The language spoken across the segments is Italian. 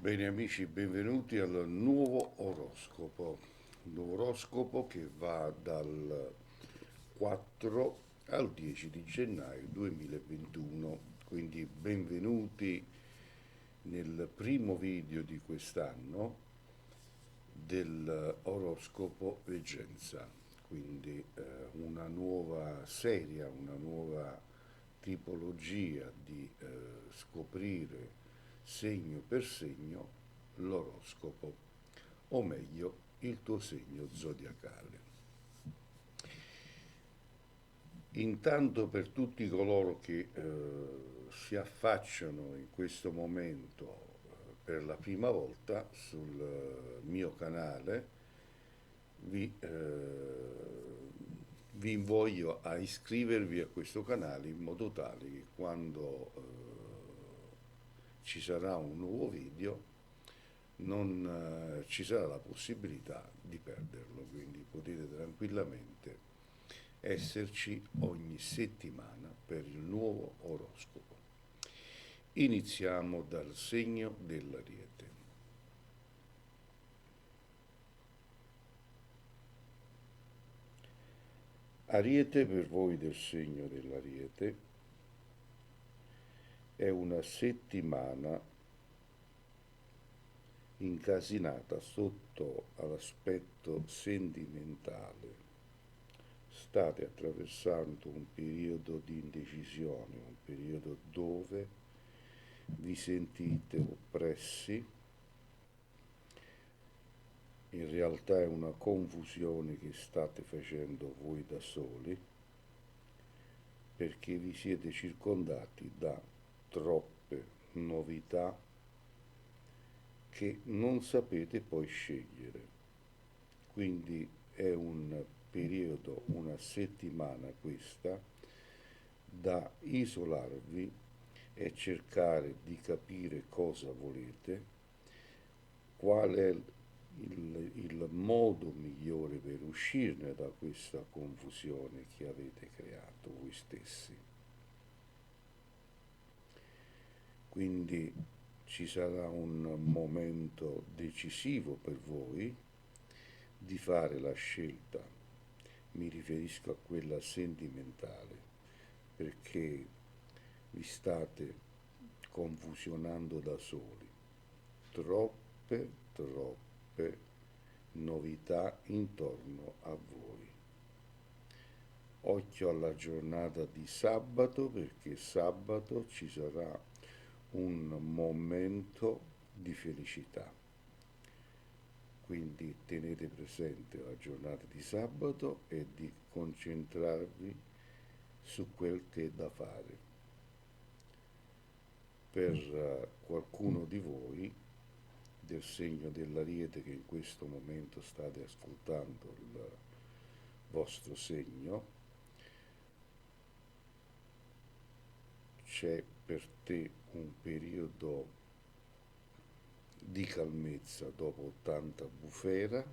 Bene amici, benvenuti al nuovo oroscopo che va dal 4 al 10 di gennaio 2021, quindi benvenuti nel primo video di quest'anno dell'oroscopo Reggenza, quindi una nuova serie, una nuova tipologia di scoprire segno per segno l'oroscopo, o meglio il tuo segno zodiacale. Intanto per tutti coloro che si affacciano in questo momento per la prima volta sul mio canale, vi, vi invoglio a iscrivervi a questo canale in modo tale che quando ci sarà un nuovo video non ci sarà la possibilità di perderlo, quindi potete tranquillamente esserci ogni settimana per il nuovo oroscopo. Iniziamo dal segno dell'Ariete. Ariete, per voi del segno dell'Ariete, è una settimana incasinata sotto all'aspetto sentimentale. State attraversando un periodo di indecisione, un periodo dove vi sentite oppressi. In realtà è una confusione che state facendo voi da soli, perché vi siete circondati da troppe novità che non sapete poi scegliere. Quindi è un periodo, una settimana questa, da isolarvi e cercare di capire cosa volete, qual è il modo migliore per uscirne da questa confusione che avete creato voi stessi. Quindi ci sarà un momento decisivo per voi di fare la scelta. Mi riferisco a quella sentimentale, perché vi state confusionando da soli. Troppe novità intorno a voi. Occhio alla giornata di sabato, perché sabato ci sarà un momento di felicità. Quindi tenete presente la giornata di sabato e di concentrarvi su quel che è da fare. Per qualcuno di voi del segno dell'Ariete che in questo momento state ascoltando il vostro segno, c'è per te un periodo di calmezza dopo tanta bufera.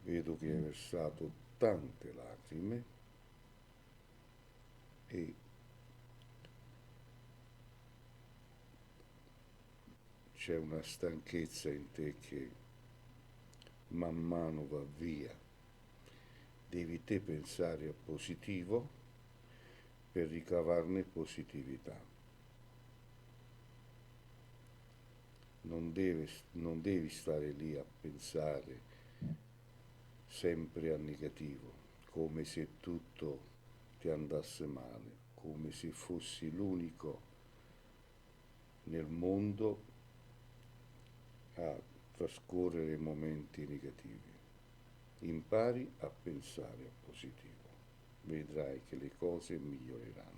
Vedo che hai versato tante lacrime e c'è una stanchezza in te che man mano va via. Devi te pensare a positivo per ricavarne positività. Non devi stare lì a pensare sempre a negativo, come se tutto ti andasse male, come se fossi l'unico nel mondo a trascorrere momenti negativi. Impari a pensare a positivo, vedrai che le cose miglioreranno.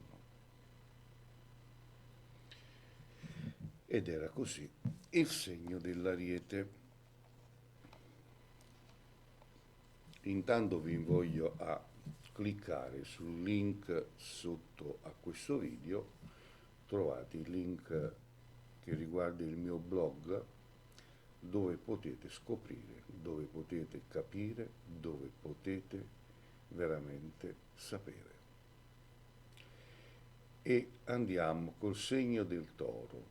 Ed era così il segno dell'Ariete. Intanto vi invoglio a cliccare sul link sotto a questo video. Trovate il link che riguarda il mio blog, dove potete scoprire, dove potete capire, dove potete veramente sapere. e andiamo col segno del Toro,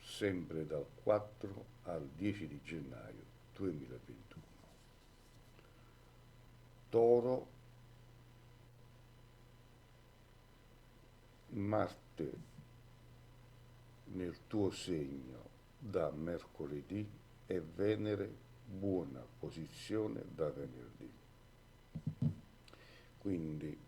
sempre dal 4 al 10 di gennaio 2021. Toro, Marte nel tuo segno da mercoledì e Venere buona posizione da venerdì. Quindi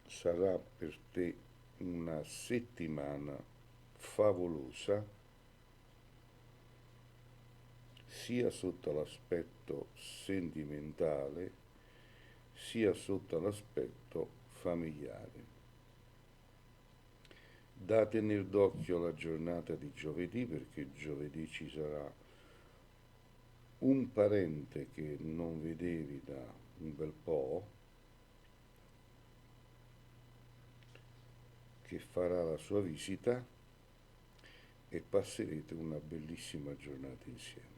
sarà per te una settimana favolosa sia sotto l'aspetto sentimentale sia sotto l'aspetto familiare. Da tenere d'occhio la giornata di giovedì, perché giovedì ci sarà un parente che non vedevi da un bel po', che farà la sua visita e passerete una bellissima giornata insieme.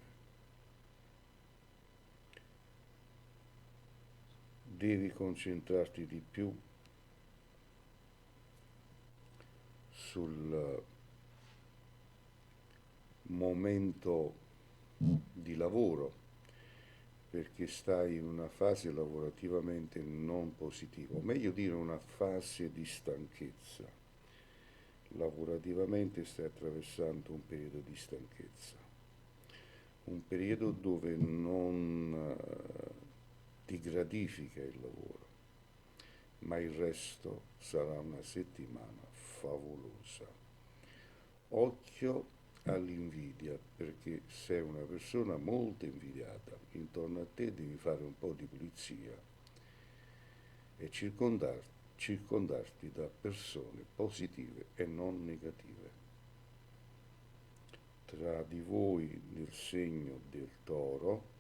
Devi concentrarti di più sul momento di lavoro, perché stai in una fase lavorativamente non positiva, o meglio dire una fase di stanchezza. Lavorativamente stai attraversando un periodo di stanchezza, un periodo dove non ti gratifica il lavoro, ma il resto sarà una settimana favolosa. Occhio all'invidia, perché sei una persona molto invidiata, intorno a te devi fare un po' di pulizia e circondarti da persone positive e non negative. Tra di voi nel segno del Toro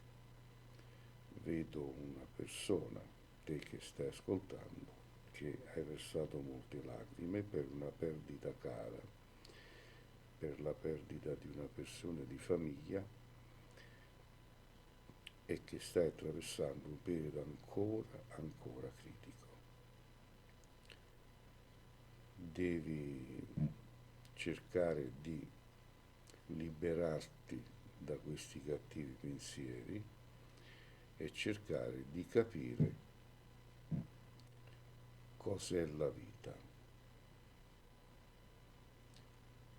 vedo una persona, te che stai ascoltando, che hai versato molte lacrime per una perdita cara, per la perdita di una persona di famiglia e che stai attraversando un periodo ancora critico. Devi cercare di liberarti da questi cattivi pensieri e cercare di capire cos'è la vita.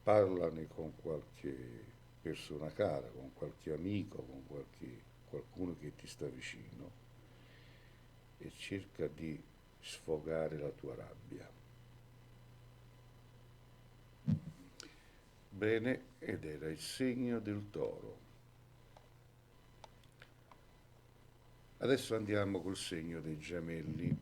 Parlane con qualche persona cara, con qualche amico, con qualcuno che ti sta vicino e cerca di sfogare la tua rabbia. Bene, ed era il segno del Toro. Adesso andiamo col segno dei Gemelli,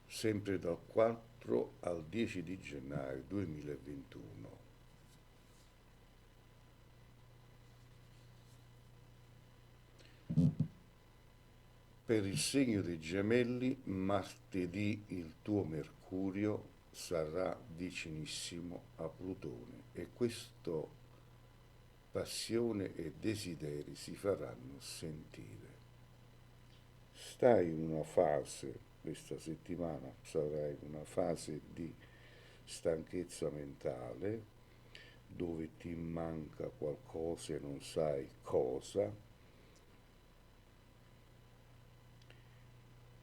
sempre dal 4 al 10 di gennaio 2021. Per il segno dei Gemelli, martedì il tuo Mercurio sarà vicinissimo a Plutone e questo passione e desideri si faranno sentire. Stai in una fase, questa settimana sarai in una fase di stanchezza mentale, dove ti manca qualcosa e non sai cosa,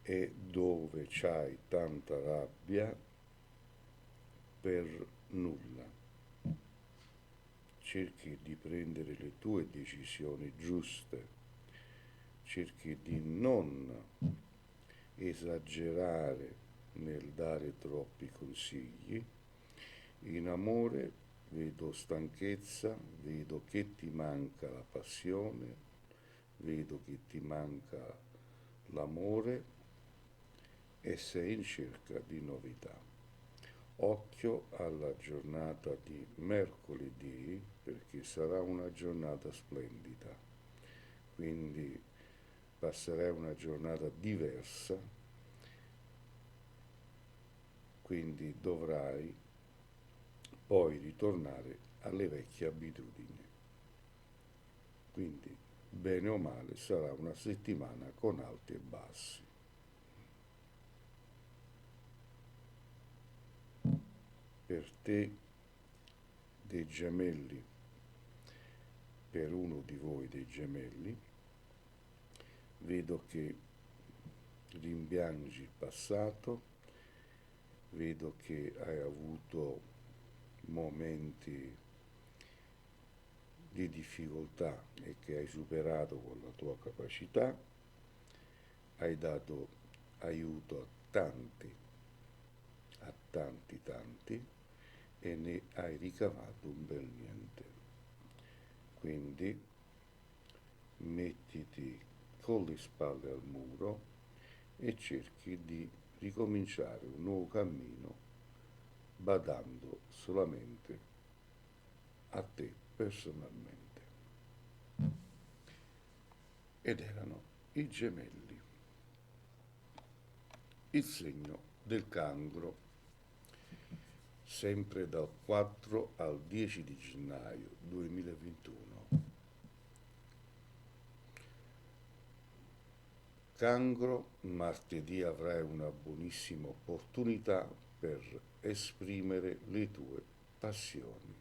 e dove c'hai tanta rabbia per nulla. Cerchi di prendere le tue decisioni giuste, cerchi di non esagerare nel dare troppi consigli. In amore vedo stanchezza, vedo che ti manca la passione, vedo che ti manca l'amore e sei in cerca di novità. Occhio alla giornata di mercoledì perché sarà una giornata splendida, quindi passerai una giornata diversa, quindi dovrai poi ritornare alle vecchie abitudini. Quindi, bene o male, sarà una settimana con alti e bassi. per te dei gemelli, per uno di voi dei gemelli, vedo che rimpiangi il passato, vedo che hai avuto momenti di difficoltà e che hai superato con la tua capacità, hai dato aiuto a tanti, e ne hai ricavato un bel niente. Quindi mettiti con le spalle al muro e cerchi di ricominciare un nuovo cammino badando solamente a te personalmente. Ed erano i gemelli, il segno del cancro, sempre dal 4 al 10 di gennaio 2021. Cancro, martedì avrai una buonissima opportunità per esprimere le tue passioni,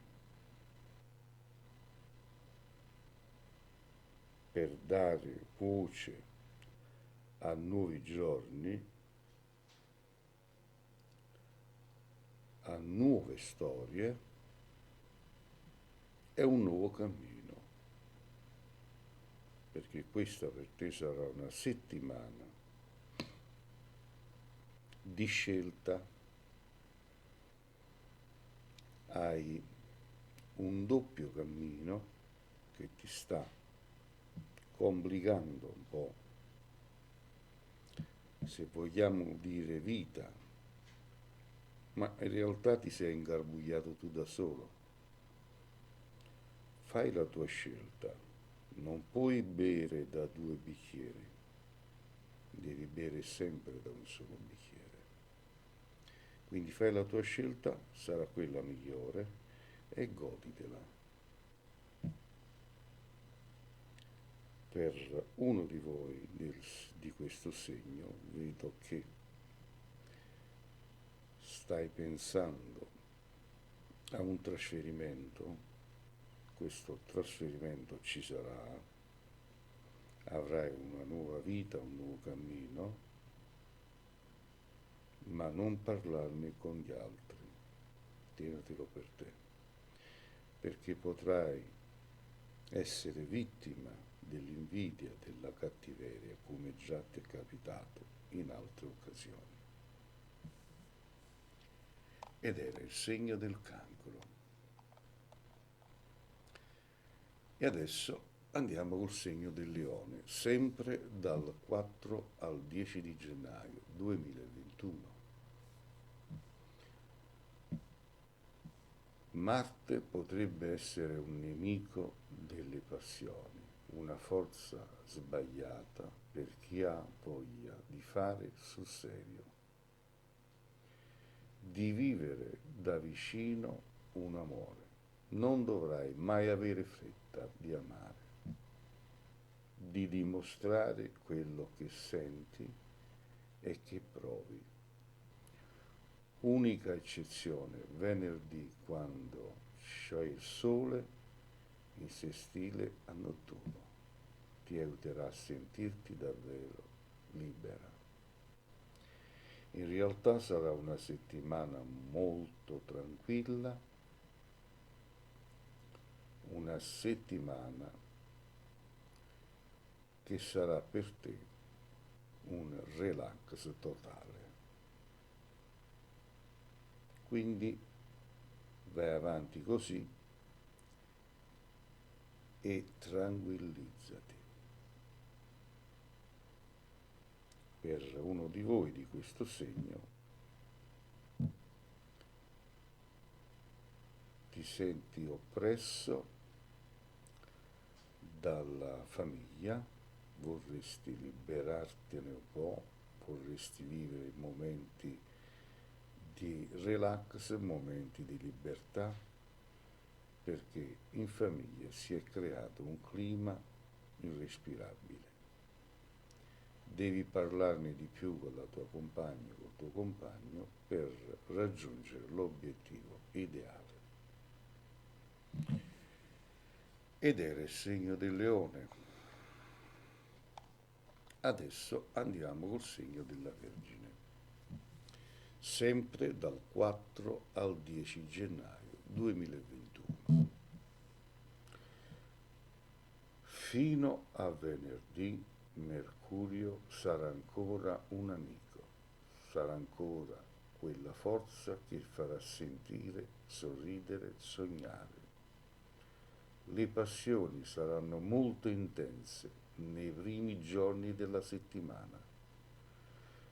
per dare voce a nuovi giorni, a nuove storie e un nuovo cammino, perché questa per te sarà una settimana di scelta. Hai un doppio cammino che ti sta complicando un po', se vogliamo dire vita, ma in realtà ti sei ingarbugliato tu da solo. Fai la tua scelta, non puoi bere da due bicchieri, devi bere sempre da un solo bicchiere. Quindi fai la tua scelta, sarà quella migliore e goditela. Per uno di voi di questo segno vedo che stai pensando a un trasferimento, questo trasferimento ci sarà, avrai una nuova vita, un nuovo cammino, ma non parlarne con gli altri, tenetelo per te, perché potrai essere vittima dell'invidia, della cattiveria, come già ti è capitato in altre occasioni. Ed era il segno del cancro. E adesso andiamo col segno del leone, sempre dal 4 al 10 di gennaio 2021. Marte potrebbe essere un nemico delle passioni, una forza sbagliata per chi ha voglia di fare sul serio, di vivere da vicino un amore. Non dovrai mai avere fretta di amare, di dimostrare quello che senti e che provi. Unica eccezione, venerdì, quando c'è il sole in sestile a notturno, ti aiuterà a sentirti davvero libera. In realtà sarà una settimana molto tranquilla, una settimana che sarà per te un relax totale. Quindi vai avanti così e tranquillizzati. Per uno di voi di questo segno ti senti oppresso dalla famiglia, vorresti liberartene un po', vorresti vivere momenti di relax, momenti di libertà, perché in famiglia si è creato un clima irrespirabile. Devi parlarne di più con la tua compagna, col tuo compagno, per raggiungere l'obiettivo ideale. Ed era il segno del leone. Adesso andiamo col segno della Vergine, sempre dal 4 al 10 gennaio 2021. Fino a venerdì Mercurio sarà ancora un amico, sarà ancora quella forza che farà sentire, sorridere, sognare. Le passioni saranno molto intense nei primi giorni della settimana.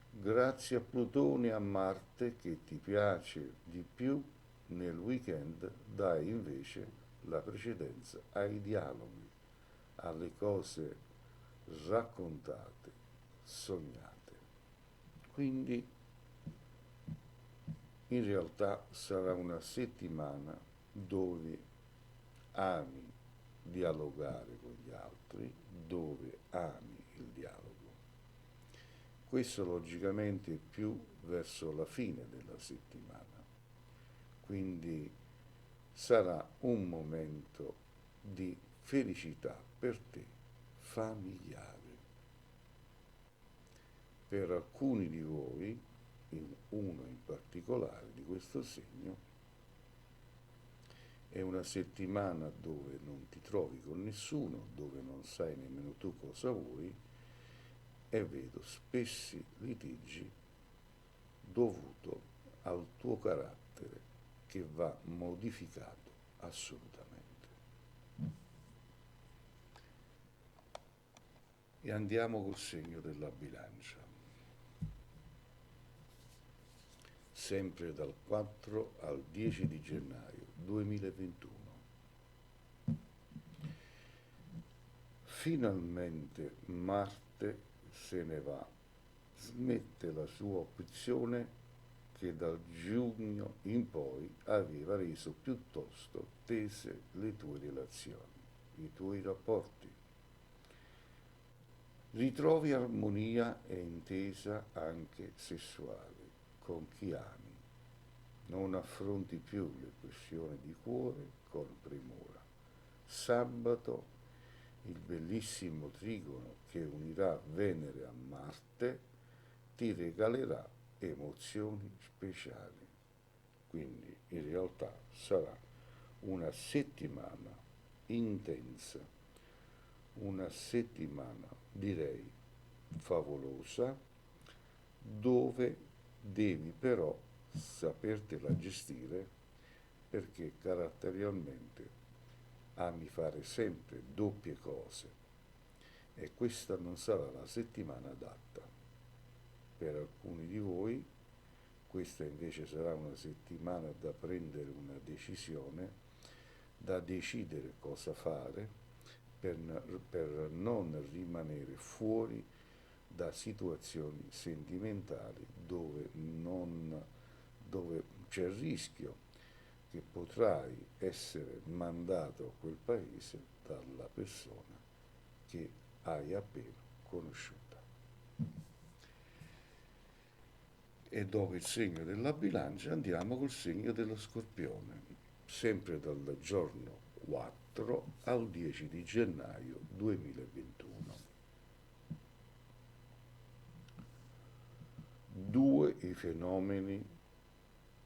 Grazie a Plutone e a Marte che ti piace di più, nel weekend dai invece la precedenza ai dialoghi, alle cose raccontate, sognate. Quindi in realtà sarà una settimana dove ami dialogare con gli altri, dove ami il dialogo. Questo logicamente più verso la fine della settimana, quindi sarà un momento di felicità per te, familiare. Per alcuni di voi, uno in particolare di questo segno, è una settimana dove non ti trovi con nessuno, dove non sai nemmeno tu cosa vuoi e vedo spessi litigi dovuto al tuo carattere che va modificato assolutamente. E andiamo col segno della bilancia, sempre dal 4 al 10 di gennaio 2021. Finalmente Marte se ne va, smette la sua opzione che dal giugno in poi aveva reso piuttosto tese le tue relazioni, i tuoi rapporti. Ritrovi armonia e intesa anche sessuale con chi ami. Non affronti più le questioni di cuore con premura. Sabato, il bellissimo trigono che unirà Venere a Marte, ti regalerà emozioni speciali. Quindi in realtà sarà una settimana intensa, una settimana direi favolosa, dove devi però sapertela gestire perché caratterialmente ami fare sempre doppie cose e questa non sarà la settimana adatta. Per alcuni di voi questa invece sarà una settimana da prendere una decisione, da decidere cosa fare per non rimanere fuori da situazioni sentimentali dove c'è il rischio che potrai essere mandato a quel paese dalla persona che hai appena conosciuta. E dopo il segno della bilancia andiamo col segno dello scorpione, sempre dal giorno 4 al 10 di gennaio 2021. Due i fenomeni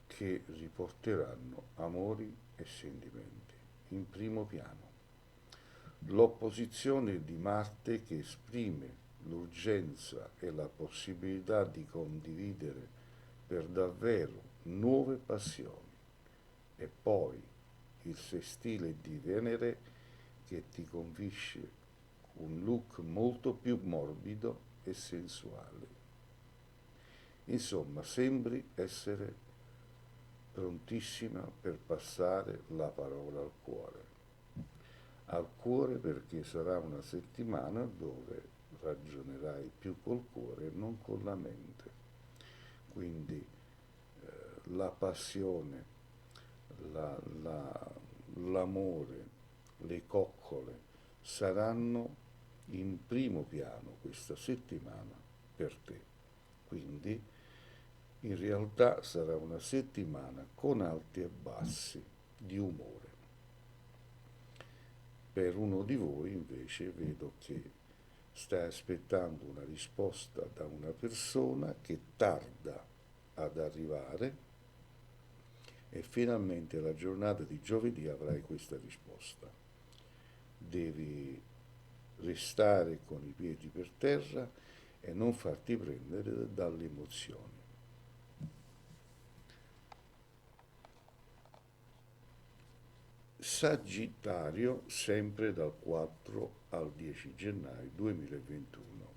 che riporteranno amori e sentimenti in primo piano. L'opposizione di Marte che esprime l'urgenza e la possibilità di condividere per davvero nuove passioni e poi il sestile di Venere che ti convince un look molto più morbido e sensuale. Insomma, sembri essere prontissima per passare la parola al cuore perché sarà una settimana dove ragionerai più col cuore e non con la mente. Quindi la passione, l'amore, le coccole saranno in primo piano questa settimana per te. Quindi in realtà sarà una settimana con alti e bassi di umore. Per uno di voi invece vedo che stai aspettando una risposta da una persona che tarda ad arrivare e finalmente la giornata di giovedì avrai questa risposta. Devi restare con i piedi per terra e non farti prendere dalle emozioni. Sagittario, sempre dal 4 al 10 gennaio 2021.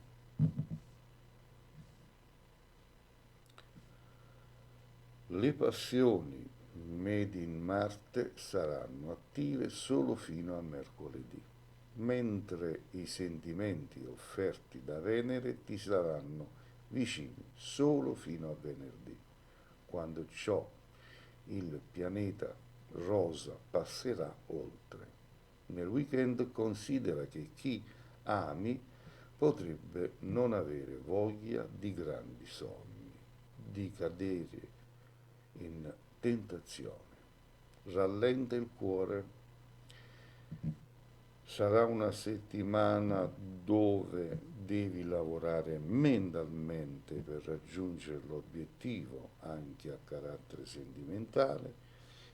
Le passioni made in Marte saranno attive solo fino a mercoledì, mentre i sentimenti offerti da Venere ti saranno vicini solo fino a venerdì, quando ciò il pianeta rosa passerà oltre. Nel weekend considera che chi ami potrebbe non avere voglia di grandi sogni, di cadere in tentazione. Rallenta il cuore. Sarà una settimana dove devi lavorare mentalmente per raggiungere l'obiettivo anche a carattere sentimentale,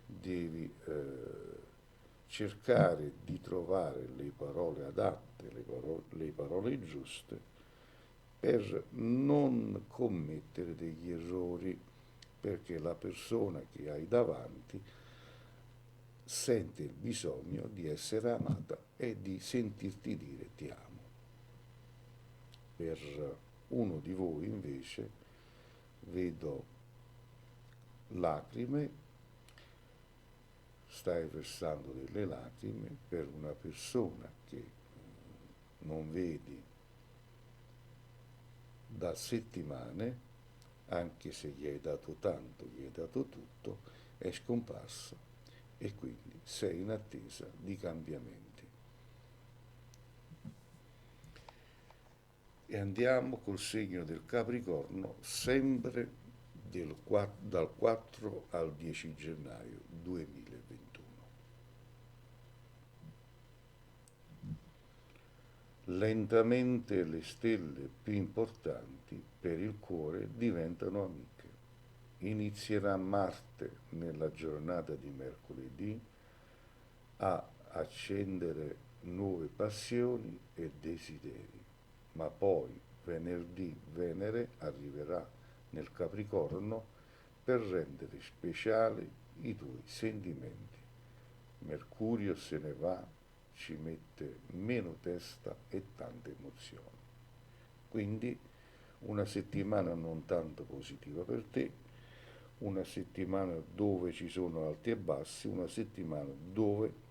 devi cercare di trovare le parole adatte, le parole giuste per non commettere degli errori, perché la persona che hai davanti sente il bisogno di essere amata e di sentirti dire ti amo. Per uno di voi invece vedo lacrime, stai versando delle lacrime per una persona che non vedi da settimane, anche se gli hai dato tanto, gli hai dato tutto, è scomparsa e quindi sei in attesa di cambiamenti. E andiamo col segno del Capricorno, sempre dal 4 al 10 gennaio 2021. Lentamente le stelle più importanti per il cuore diventano amiche. Inizierà Marte nella giornata di mercoledì a accendere nuove passioni e desideri, ma poi venerdì Venere arriverà nel Capricorno per rendere speciali i tuoi sentimenti. Mercurio se ne va, ci mette meno testa e tante emozioni. Quindi una settimana non tanto positiva per te, una settimana dove ci sono alti e bassi, una settimana dove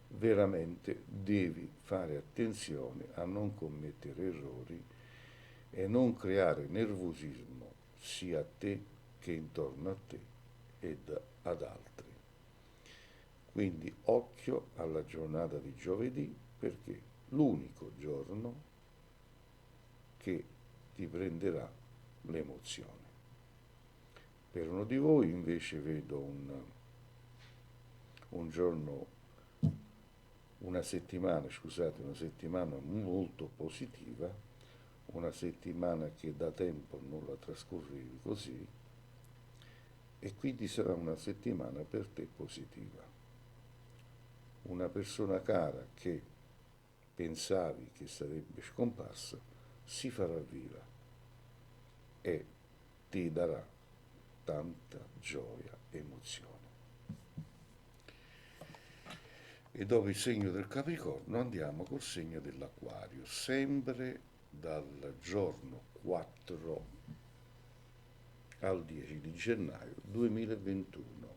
veramente devi fare attenzione a non commettere errori e non creare nervosismo sia a te che intorno a te ed ad altri. Quindi occhio alla giornata di giovedì, perché l'unico giorno che ti prenderà l'emozione. Per uno di voi invece vedo un giorno, una settimana molto positiva, una settimana che da tempo non la trascorrevi così, e quindi sarà una settimana per te positiva. Una persona cara che pensavi che sarebbe scomparsa si farà viva e ti darà tanta gioia e emozione. E dopo il segno del Capricorno andiamo col segno dell'Acquario, sempre dal giorno 4 al 10 di gennaio 2021.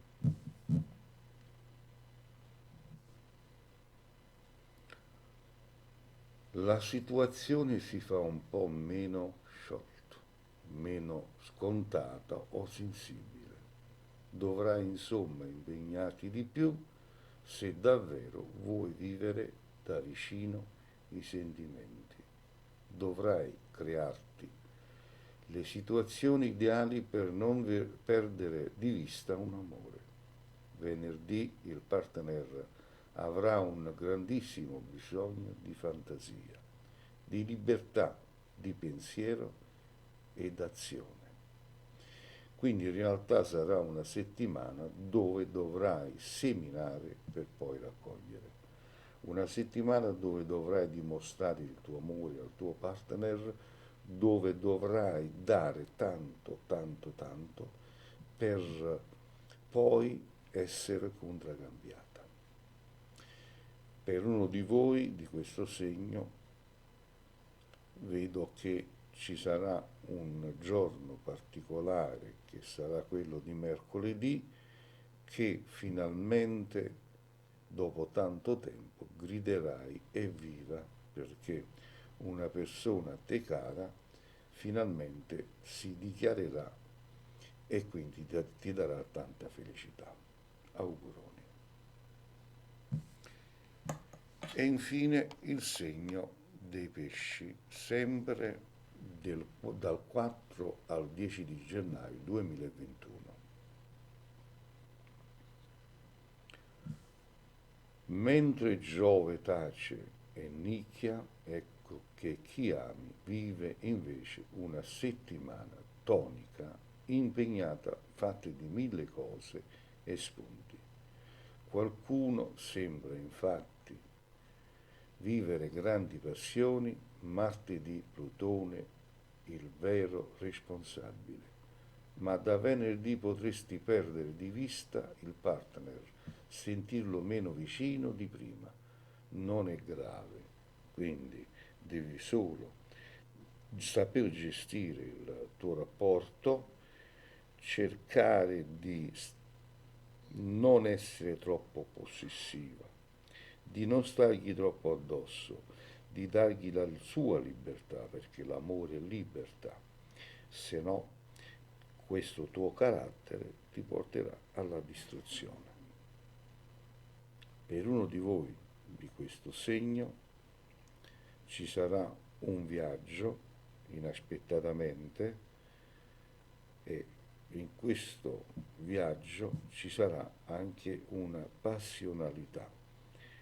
La situazione si fa un po' meno sciolta, meno scontata o sensibile. Dovrai insomma impegnarti di più se davvero vuoi vivere da vicino i sentimenti, dovrai crearti le situazioni ideali per non perdere di vista un amore. Venerdì il partner avrà un grandissimo bisogno di fantasia, di libertà di pensiero e d'azione. Quindi in realtà sarà una settimana dove dovrai seminare per poi raccogliere. Una settimana dove dovrai dimostrare il tuo amore al tuo partner, dove dovrai dare tanto, tanto, tanto per poi essere contraccambiata. Per uno di voi, di questo segno, vedo che ci sarà un giorno particolare, che sarà quello di mercoledì, che finalmente, dopo tanto tempo, griderai evviva, perché una persona a te cara finalmente si dichiarerà e quindi ti darà tanta felicità. Auguroni. E infine il segno dei pesci, sempre dal 4 al 10 di gennaio 2021. Mentre Giove tace e nicchia, ecco che chi ami vive invece una settimana tonica, impegnata, fatta di mille cose e spunti. Qualcuno sembra infatti vivere grandi passioni, martedì Plutone il vero responsabile, ma da venerdì potresti perdere di vista il partner, sentirlo meno vicino di prima. Non è grave, quindi devi solo saper gestire il tuo rapporto, cercare di non essere troppo possessiva, di non stargli troppo addosso, di dargli la sua libertà, perché l'amore è libertà, se no questo tuo carattere ti porterà alla distruzione. Per uno di voi di questo segno ci sarà un viaggio inaspettatamente e in questo viaggio ci sarà anche una passionalità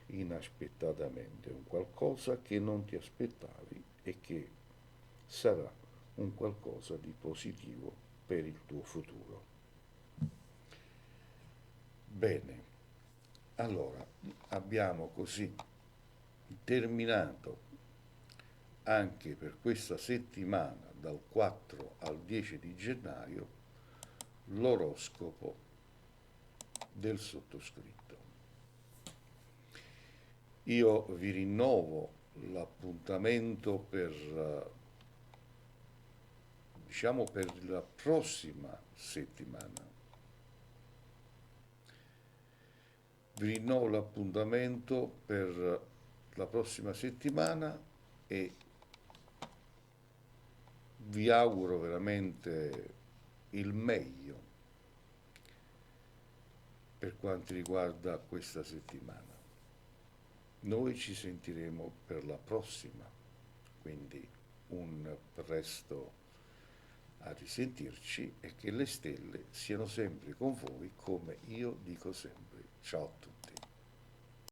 inaspettatamente, un qualcosa che non ti aspettavi e che sarà un qualcosa di positivo per il tuo futuro. Bene, allora abbiamo così terminato anche per questa settimana dal 4 al 10 di gennaio l'oroscopo del sottoscritto. Io vi rinnovo l'appuntamento diciamo per la prossima settimana. Vi rinnovo l'appuntamento per la prossima settimana e vi auguro veramente il meglio per quanto riguarda questa settimana. Noi ci sentiremo per la prossima, quindi un presto a risentirci e che le stelle siano sempre con voi, come io dico sempre. Ciao a tutti.